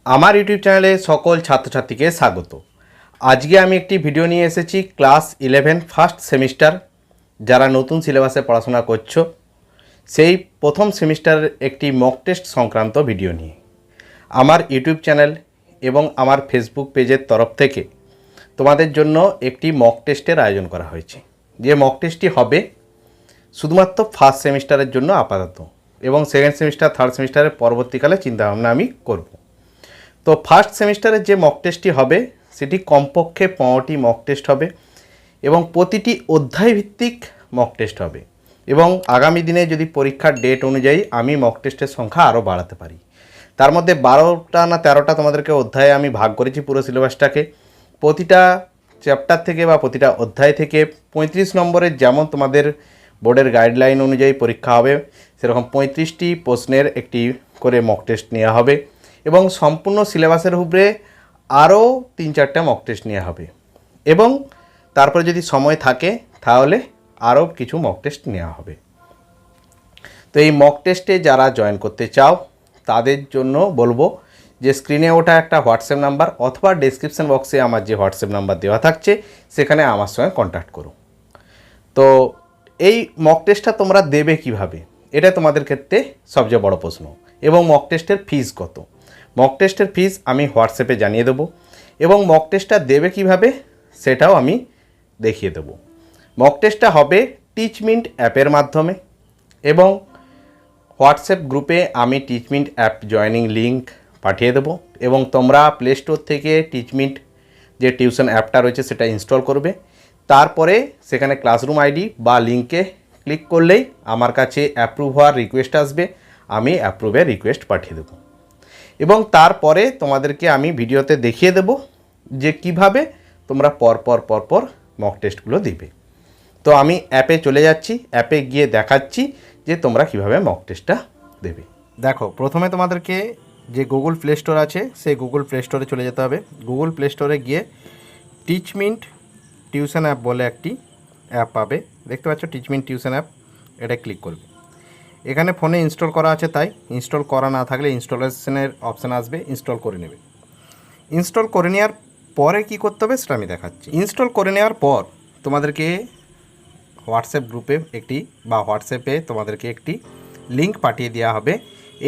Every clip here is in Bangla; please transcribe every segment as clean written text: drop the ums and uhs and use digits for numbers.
আমার ইউটিউব চ্যানেলে সকল ছাত্রছাত্রীকে স্বাগত। আজকে আমি একটি ভিডিও নিয়ে এসেছি ক্লাস 11 ফার্স্ট সেমিস্টার যারা নতুন সিলেবাসে পড়াশোনা করছো সেই প্রথম সেমিস্টারের একটি মক টেস্ট সংক্রান্ত ভিডিও নিয়ে আমার ইউটিউব চ্যানেল এবং আমার ফেসবুক পেজের তরফ থেকে তোমাদের জন্য একটি মক টেস্টের আয়োজন করা হয়েছে। যে মক টেস্টটি হবে শুধুমাত্র ফার্স্ট সেমিস্টারের জন্য আপাতত, এবং সেকেন্ড সেমিস্টার থার্ড সেমিস্টারের পরবর্তীকালে চিন্তাভাবনা আমি করব। তো ফার্স্ট সেমিস্টারের যে মক টেস্টটি হবে সেটি কমপক্ষে 15টি মক টেস্ট হবে এবং প্রতিটি অধ্যায়ভিত্তিক মক টেস্ট হবে, এবং আগামী দিনে যদি পরীক্ষার ডেট অনুযায়ী আমি মক টেস্টের সংখ্যা আরও বাড়াতে পারি। তার মধ্যে 12টা না 13টা তোমাদেরকে অধ্যায়ে আমি ভাগ করেছি পুরো সিলেবাসটাকে। প্রতিটা চ্যাপ্টার থেকে বা প্রতিটা অধ্যায় থেকে 35 নম্বরের, যেমন তোমাদের বোর্ডের গাইডলাইন অনুযায়ী পরীক্ষা হবে সেরকম 35টি প্রশ্নের একটি করে মক টেস্ট নেওয়া হবে, এবং সম্পূর্ণ সিলেবাসের উপরে আরও 3-4টা মক টেস্ট নেওয়া হবে, এবং তারপরে যদি সময় থাকে তাহলে আরও কিছু মক টেস্ট নেওয়া হবে। তো এই মক টেস্টে যারা জয়েন করতে চাও তাদের জন্য বলবো যে স্ক্রিনে ওঠা একটা হোয়াটসঅ্যাপ নাম্বার অথবা ডেসক্রিপশন বক্সে আমার যে হোয়াটসঅ্যাপ নাম্বার দেওয়া থাকছে সেখানে আমার সঙ্গে কন্ট্যাক্ট করো। তো এই মক টেস্টটা তোমরা দেবে কিভাবে, এটা তোমাদের ক্ষেত্রে সবচেয়ে বড় প্রশ্ন। এবং মক টেস্টের ফিস কত? মক টেস্টের ফিস আমি হোয়াটসঅ্যাপে জানিয়ে দেবো, এবং মক টেস্টটা দেবে কিভাবে সেটাও আমি দেখিয়ে দেবো। মক টেস্টটা হবে টিচমিন্ট অ্যাপের মাধ্যমে, এবং হোয়াটসঅ্যাপ গ্রুপে আমি টিচমিন্ট অ্যাপ জয়েনিং লিঙ্ক পাঠিয়ে দেবো, এবং তোমরা প্লে স্টোর থেকে টিচমিন্ট যে টিউশন অ্যাপটা রয়েছে সেটা ইনস্টল করবে। তারপরে সেখানে ক্লাসরুম আইডি বা লিঙ্কে ক্লিক করলেই আমার কাছে অ্যাপ্রুভ হওয়ার রিকোয়েস্ট আসবে, আমি অ্যাপ্রুভের রিকোয়েস্ট পাঠিয়ে দেবো। এবং তারপরে তোমাদেরকে আমি ভিডিওতে দেখিয়ে দেব যে কিভাবে তোমরা পরপর মক টেস্টগুলো দিবে। তো আমি অ্যাপে চলে যাচ্ছি, অ্যাপে গিয়ে দেখাচ্ছি যে তোমরা কিভাবে মক টেস্টটা দেবে। দেখো, প্রথমে তোমাদেরকে যে গুগল প্লে স্টোর আছে সেই গুগল প্লে স্টোরে চলে যেতে হবে। গুগল প্লে স্টোরে গিয়ে টিচমিন্ট টিউশন অ্যাপ বলে একটি অ্যাপ পাবে, দেখতে পাচ্ছ টিচমিন্ট টিউশন অ্যাপ, এটা ক্লিক করবে। এখানে ফোনে ইনস্টল করা আছে, তাই ইনস্টল করা না থাকলে ইনস্টলেশনের অপশান আসবে, ইনস্টল করে নেবে। ইনস্টল করে নেওয়ার পরে কি করতে হবে সেটা আমি দেখাচ্ছি। ইনস্টল করে নেওয়ার পর তোমাদেরকে হোয়াটসঅ্যাপ গ্রুপে বা হোয়াটসঅ্যাপে তোমাদেরকে একটি লিঙ্ক পাঠিয়ে দেওয়া হবে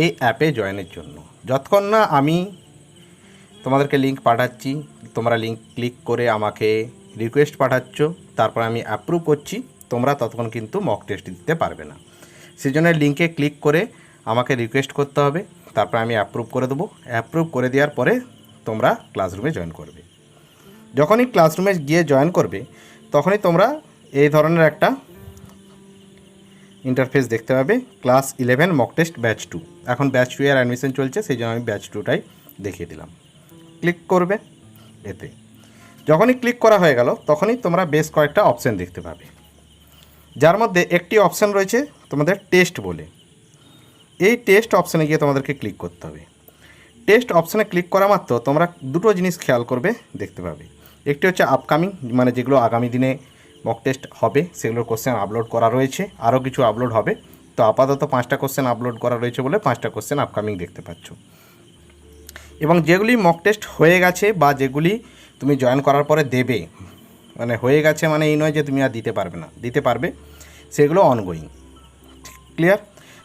এই অ্যাপে জয়েনের জন্য। যতক্ষণ না আমি তোমাদেরকে লিঙ্ক পাঠাচ্ছি, তোমরা লিঙ্ক ক্লিক করে আমাকে রিকোয়েস্ট পাঠাচ্ছ, তারপর আমি অ্যাপ্রুভ করছি, তোমরা ততক্ষণ কিন্তু মক টেস্ট দিতে পারবে না। সেই জন্য লিঙ্কে ক্লিক করে আমাকে রিকোয়েস্ট করতে হবে, তারপর আমি অ্যাপ্রুভ করে দেবো। অ্যাপ্রুভ করে দেওয়ার পরে তোমরা ক্লাসরুমে জয়েন করবে। যখনই ক্লাসরুমে গিয়ে জয়েন করবে তখনই তোমরা এই ধরনের একটা ইন্টারফেস দেখতে পাবে, ক্লাস 11 মক টেস্ট ব্যাচ 2। এখন ব্যাচ 2 এর অ্যাডমিশন চলছে, সেই জন্য আমি ব্যাচ 2টাই দেখিয়ে দিলাম। ক্লিক করবে এতে। যখনই ক্লিক করা হয়ে গেল তখনই তোমরা বেশ কয়েকটা অপশান দেখতে পাবে, যার মধ্যে একটি অপশান রয়েছে তোমাদের টেস্ট বলে। এই টেস্ট অপশানে গিয়ে তোমাদেরকে ক্লিক করতে হবে। টেস্ট অপশানে ক্লিক করা মাত্র তোমরা দুটো জিনিস খেয়াল করবে, দেখতে পাবে। একটি হচ্ছে আপকামিং, মানে যেগুলো আগামী দিনে মক টেস্ট হবে সেগুলোর কোশ্চেন আপলোড করা রয়েছে, আরও কিছু আপলোড হবে। তো আপাতত 5টা কোশ্চেন আপলোড করা রয়েছে বলে 5টা কোশ্চেন আপকামিং দেখতে পাচ্ছ। এবং যেগুলি মক টেস্ট হয়ে গেছে বা যেগুলি তুমি জয়েন করার পরে দেবে, মানে হয়ে গেছে মানে এই নয় যে তুমি আর দিতে পারবে না, দিতে পারবে, সেগুলো অনগোয়িং। ক্লিয়ার?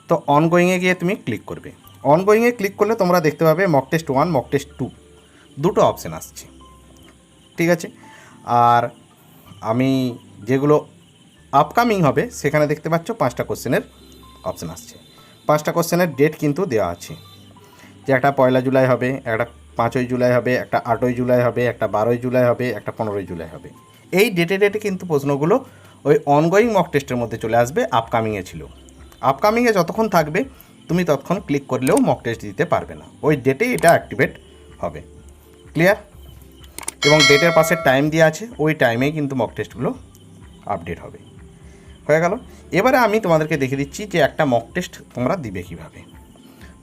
তো অনগোয়িংয়ে গিয়ে তুমি ক্লিক করবে। অনগোয়িংয়ে ক্লিক করলে তোমরা দেখতে পাবে মক টেস্ট 1 মক টেস্ট 2 দুটো অপশান আসছে, ঠিক আছে। আর আমি যেগুলো আপকামিং হবে সেখানে দেখতে পাচ্ছ 5টা কোশ্চেনের অপশান আসছে। 5টা কোশ্চেনের ডেট কিন্তু দেওয়া আছে, যে একটা 1 জুলাই হবে, একটা 5 জুলাই হবে, একটা 8 জুলাই হবে, একটা 12 জুলাই হবে, একটা 15 জুলাই হবে। এই ডেটে কিন্তু প্রশ্নগুলো ওই অনগোয়িং মক টেস্টের মধ্যে চলে আসবে, আপকামিংয়ে ছিল। আপকামিংয়ে যতক্ষণ থাকবে তুমি ততক্ষণ ক্লিক করলেও মক টেস্ট দিতে পারবে না, ওই ডেটেই এটা অ্যাক্টিভেট হবে। ক্লিয়ার? এবং ডেটের পাশে টাইম দেওয়া আছে, ওই টাইমেই কিন্তু মক টেস্টগুলো আপডেট হবে। হয়ে গেল। এবারে আমি তোমাদেরকে দেখিয়ে দিচ্ছি যে একটা মক টেস্ট তোমরা দিবে কীভাবে।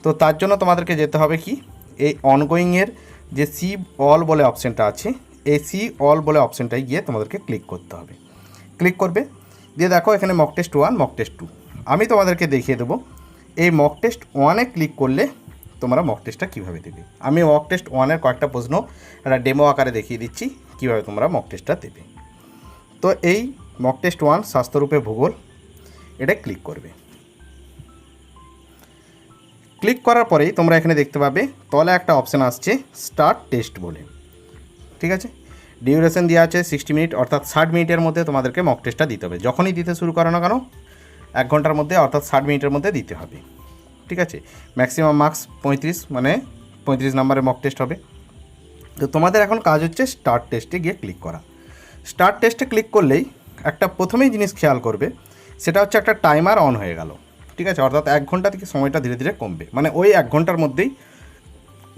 তো তার জন্য তোমাদেরকে যেতে হবে কি, এই অনগোয়িংয়ের যে সি অল বলে অপশানটা আছে, এই সি অল বলে অপশানটায় গিয়ে তোমাদেরকে ক্লিক করতে হবে। ক্লিক করবে, দিয়ে দেখো এখানে মক টেস্ট 1 মক টেস্ট 2। আমি তোমাদেরকে দেখিয়ে দেবো এই মক টেস্ট 1-এ ক্লিক করলে তোমরা মক টেস্টটা কীভাবে দেবে। আমি মক টেস্ট 1-এর কয়েকটা প্রশ্ন একটা ডেমো আকারে দেখিয়ে দিচ্ছি কীভাবে তোমরা মক টেস্টটা দেবে। তো এই মক টেস্ট 1 স্বাস্থ্যরূপে ভূগোল, এটা ক্লিক করবে। ক্লিক করার পরেই তোমরা এখানে দেখতে পাবে তলে একটা অপশান আসছে স্টার্ট টেস্ট বলে, ঠিক আছে। ডিউরেশন দেওয়া আছে 60 মিনিট, অর্থাৎ 60 মিনিটের মধ্যে তোমাদেরকে মক টেস্টটা দিতে হবে। যখনই দিতে শুরু করো না কেন 1 ঘন্টার মধ্যে অর্থাৎ 60 মিনিটের মধ্যে দিতে হবে, ঠিক আছে। ম্যাক্সিমাম মার্কস 35, মানে 35 নম্বরের মক টেস্ট হবে। তো তোমাদের এখন কাজ হচ্ছে স্টার্ট টেস্টে গিয়ে ক্লিক করা। স্টার্ট টেস্টে ক্লিক করলেই একটা প্রথমেই জিনিস খেয়াল করবে, সেটা হচ্ছে একটা টাইমার অন হয়ে গেল, ঠিক আছে। অর্থাৎ 1 ঘন্টা থেকে সময়টা ধীরে ধীরে কমবে, মানে ওই 1 ঘন্টার মধ্যেই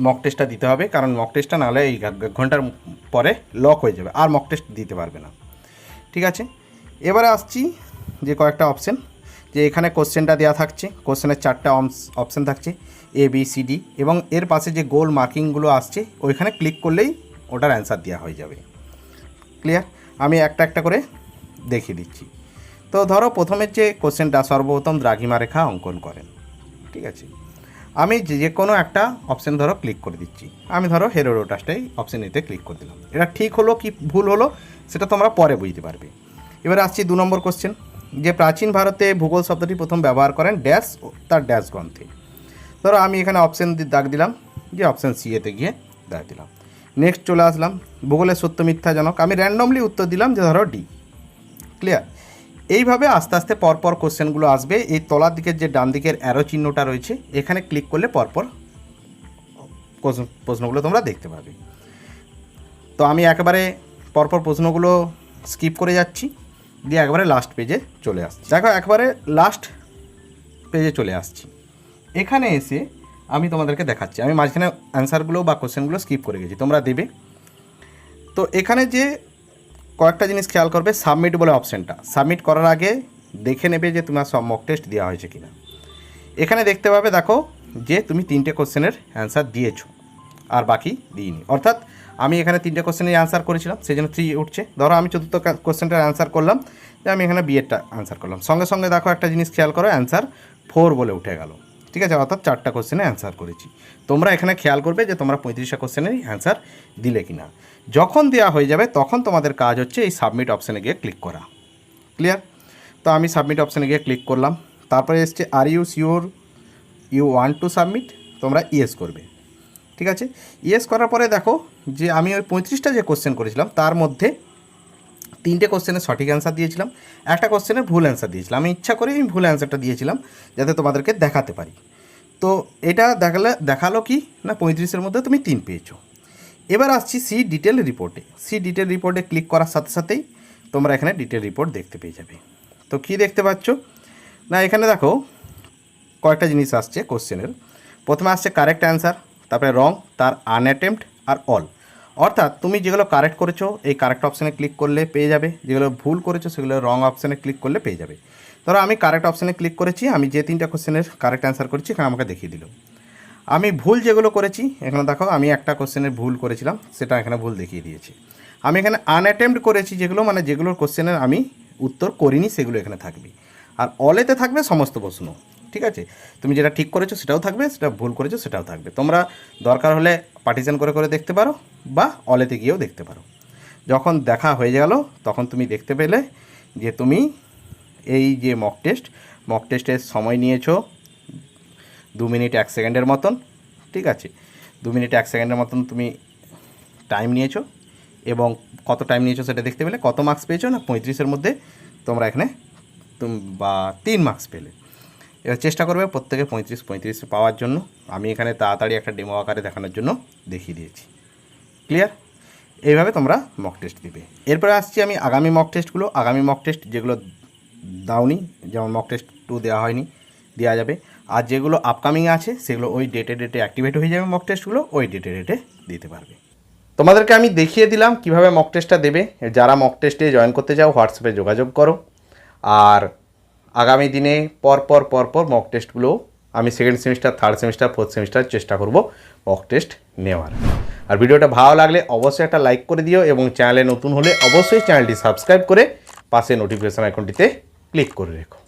মক টেস্টটা দিতে হবে, কারণ মক টেস্টটা নাহলে এই 1 ঘন্টার পরে লক হয়ে যাবে, আর মক টেস্ট দিতে পারবে না, ঠিক আছে। এবারে আসছি যে কয়েকটা অপশান, যে এখানে কোশ্চেনটা দেওয়া থাকছে, কোশ্চেনের 4টা অপশান থাকছে ABCD, এবং এর পাশে যে গোল মার্কিংগুলো আসছে ওইখানে ক্লিক করলেই ওটার অ্যান্সার দেওয়া হয়ে যাবে। ক্লিয়ার? আমি একটা একটা করে দেখিয়ে দিচ্ছি। তো ধরো প্রথমের যে কোশ্চেনটা, সর্বপ্রথম দ্রাঘিমা রেখা অঙ্কন করেন, ঠিক আছে। আমি যে কোনো একটা অপশান ধরো ক্লিক করে দিচ্ছি। আমি ধরো হেরোডোটাসটাই অপশান এতে ক্লিক করে দিলাম। এটা ঠিক হলো কি ভুল হলো সেটা তোমরা পরে বুঝতে পারবে। এবারে আসছি 2 নম্বর কোশ্চেন, যে প্রাচীন ভারতে ভূগোল শব্দটি প্রথম ব্যবহার করেন ড্যাশ তার ড্যাশ গ্রন্থে। ধরো আমি এখানে অপশান দাগ দিলাম, যে অপশান সি এতে গিয়ে দাগ দিলাম। নেক্সট চলে আসলাম ভূগোলের সত্য মিথ্যাজনক, আমি র্যান্ডমলি উত্তর দিলাম যে ধরো ডি। ক্লিয়ার? এইভাবে আস্তে আস্তে পরপর কোশ্চেনগুলো আসবে। এই তলার দিকের যে ডান দিকের অ্যারো চিহ্নটা রয়েছে এখানে ক্লিক করলে পরপর প্রশ্নগুলো তোমরা দেখতে পাবে। তো আমি একেবারে পরপর প্রশ্নগুলো স্কিপ করে যাচ্ছি, দিয়ে একবারে লাস্ট পেজে চলে আসছি। দেখো একবারে লাস্ট পেজে চলে আসছি। এখানে এসে আমি তোমাদেরকে দেখাচ্ছি, আমি মাঝখানে অ্যান্সারগুলো বা কোশ্চেনগুলো স্কিপ করে গেছি, তোমরা দেবে। তো এখানে যে কয়েকটা জিনিস খেয়াল করবে, সাবমিট বলে অপশানটা, সাবমিট করার আগে দেখে নেবে যে তোমার সব মক টেস্ট দেওয়া হয়েছে কিনা। এখানে দেখতে পাবে দেখো যে তুমি 3টে কোশ্চেনের অ্যান্সার দিয়েছো আর বাকি দিইনি, অর্থাৎ আমি এখানে 3টে কোশ্চেনের অ্যান্সার করেছিলাম সেই জন্য 3 উঠছে। ধরো আমি 4র্থ কোশ্চেনটার অ্যান্সার করলাম, যে আমি এখানে বিয়েরটা অ্যান্সার করলাম, সঙ্গে সঙ্গে দেখো একটা জিনিস খেয়াল করো, অ্যান্সার 4 বলে উঠে গেল, ঠিক আছে। অর্থাৎ 4টা কোশ্চেনে অ্যান্সার করেছি। তোমরা এখানে খেয়াল করবে যে তোমরা 35টা কোশ্চেনেরই অ্যান্সার দিলে কিনা। যখন দেওয়া হয়ে যাবে তখন তোমাদের কাজ হচ্ছে এই সাবমিট অপশানে গিয়ে ক্লিক করা। ক্লিয়ার? তো আমি সাবমিট অপশানে গিয়ে ক্লিক করলাম। তারপরে এসছে are you sure you want to submit, তোমরা ইয়েস করবে, ঠিক আছে। ইয়েস করার পরে দেখো যে আমি ওই 35টা যে কোশ্চেন করেছিলাম তার মধ্যে 3টে কোশ্চেনের সঠিক অ্যান্সার দিয়েছিলাম, একটা কোশ্চেনের ভুল অ্যান্সার দিয়েছিলাম। আমি ইচ্ছা করেই আমি ভুল অ্যান্সারটা দিয়েছিলাম যাতে তোমাদেরকে দেখাতে পারি। তো এটা দেখালো কি না 35-এর মধ্যে তুমি 3 পেয়েছো। এবার আসছি সি ডিটেল রিপোর্টে। সি ডিটেল রিপোর্টে ক্লিক করার সাথে সাথেই তোমরা এখানে ডিটেল রিপোর্ট দেখতে পেয়ে যাবে। তো কি দেখতে পাচ্ছ না, এখানে দেখো কয়েকটা জিনিস আসছে কোশ্চেনের। প্রথমে আসছে কারেক্ট অ্যান্সার, তারপরে রং, তার আনঅ্যাটেম্পট আর অল। অর্থাৎ তুমি যেগুলো কারেক্ট করেছো এই কারেক্ট অপশানে ক্লিক করলে পেয়ে যাবে, যেগুলো ভুল করেছো সেগুলো রং অপশানে ক্লিক করলে পেয়ে যাবে। ধরো আমি কারেক্ট অপশানে ক্লিক করেছি, আমি যে 3টা কোশ্চেনের কারেক্ট অ্যান্সার করেছি এখানে আমাকে দেখিয়ে দিল। আমি ভুল যেগুলো করেছি এখানে দেখো, আমি একটা কোশ্চেনের ভুল করেছিলাম সেটা এখানে ভুল দেখিয়ে দিয়েছি। আমি এখানে আনঅ্যাটেম্পট করেছি যেগুলো, মানে যেগুলোর কোশ্চেনের আমি উত্তর করিনি সেগুলো এখানে থাকবে, আর অলেতে থাকবে সমস্ত প্রশ্ন, ঠিক আছে। তুমি যেটা ঠিক করেছো সেটাও থাকবে, সেটা ভুল করেছো সেটাও থাকবে। তোমরা দরকার হলে পার্টিশন করে করে দেখতে পারো বা অলেতে গিয়েও দেখতে পারো। যখন দেখা হয়ে গেল তখন তুমি দেখতে পেলে যে তুমি এই যে মক টেস্টের সময় নিয়েছো 2 মিনিট 1 সেকেন্ডের মতন, ঠিক আছে। 2 মিনিট 1 সেকেন্ডের মতন তুমি টাইম নিয়েছো, এবং কত টাইম নিয়েছো সেটা দেখতে পেলে। কত মার্কস পেয়েছো না 35-এর মধ্যে তোমরা এখানে বা 3 মার্কস পেলে। এবার চেষ্টা করবে প্রত্যেকে 35 পাওয়ার জন্য। আমি এখানে তাড়াতাড়ি একটা ডেমো আকারে দেখানোর জন্য দেখিয়ে দিয়েছি। ক্লিয়ার? এইভাবে তোমরা মক টেস্ট দিবে। এরপরে আসছি আমি আগামী মক টেস্টগুলো। আগামী মক টেস্ট যেগুলো দাওনি, যেমন মক টেস্ট 2 দেওয়া হয়নি, দেওয়া যাবে। আর যেগুলো আপকামিং আছে সেগুলো ওই ডেটে অ্যাক্টিভেট হয়ে যাবে, মক টেস্টগুলো ওই ডেটে দিতে পারবে। তোমাদেরকে আমি দেখিয়ে দিলাম কিভাবে মক টেস্টটা দেবে। যারা মক টেস্টে জয়েন করতে চাও হোয়াটসঅ্যাপে যোগাযোগ করো। আর আগামী দিনে পরপর মক টেস্টগুলো আমি 2nd semester, 3rd semester, 4th semester চেষ্টা করব মক টেস্ট নেওয়ার। আর ভিডিওটা ভালো লাগলে অবশ্যই একটা লাইক করে দিও, এবং চ্যানেলে নতুন হলে অবশ্যই চ্যানেলটি সাবস্ক্রাইব করে পাশে নোটিফিকেশন আইকনটিতে ক্লিক করে রেখো।